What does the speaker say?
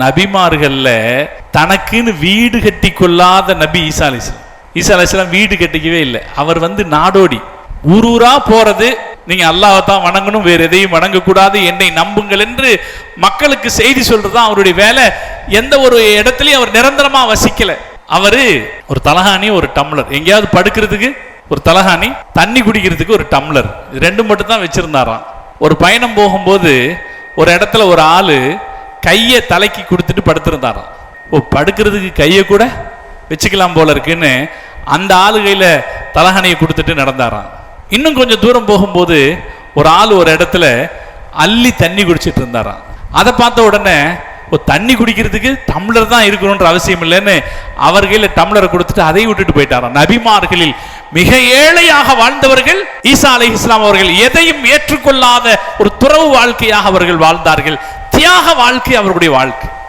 நபிமார்கள்ல தனக்குன்னு வீடு கட்டி கொள்ளாத நபி ஈசா அலைஹிஸ்ஸலாம். ஈசா அலைஹிஸ்ஸலாம் வீடு கட்டிக்கவே இல்லை. அவர் நாடோடி ஊரூரா போறது, நீங்க அல்லாஹ்வை தான் வணங்கணும், வேற எதையும் வணங்கக்கூடாது, என்னை நம்புங்கள் என்று மக்களுக்கு செய்தி சொல்றதுதான் அவருடைய வேலை. எந்த ஒரு இடத்துலயும் அவர் நிரந்தரமா வசிக்கல. அவரு ஒரு தலகாணி, ஒரு டம்ளர், எங்கேயாவது படுக்கிறதுக்கு ஒரு தலகாணி, தண்ணி குடிக்கிறதுக்கு ஒரு டம்ளர், ரெண்டு மட்டும் தான் வச்சிருந்தாராம். ஒரு பயணம் போகும்போது ஒரு இடத்துல ஒரு ஆளு கையை தலைக்கு கொடுத்துட்டு படுத்திருந்தாராம். ஓ, படுக்கிறதுக்கு கையை கூட வச்சுக்கலாம் போல இருக்குன்னு அந்த ஆளு கையில தலகாணியை கொடுத்துட்டு நடந்தாராம். இன்னும் கொஞ்சம் தூரம் போகும்போது ஒரு ஆள் ஒரு இடத்துல அள்ளி தண்ணி குடிச்சிட்டு இருந்தாராம். அதை பார்த்த உடனே தண்ணி குடிக்கிறதுக்கு டம்ளர் தான் இருக்கணும்ன்ற அவசியம் இல்லைன்னு அவர் கையில டம்ளரை கொடுத்துட்டு அதை விட்டுட்டு போயிட்டாராம். நபிமார்களில் மிக ஏழையாக வாழ்ந்தவர்கள் ஈசா அலைஹிஸ்ஸலாம் அவர்கள். எதையும் ஏற்றுக்கொள்ளாத ஒரு துறவு வாழ்க்கையாக அவர்கள் வாழ்ந்தார்கள். தியாக வாழ்க்கை அவர்களுடைய வாழ்க்கை.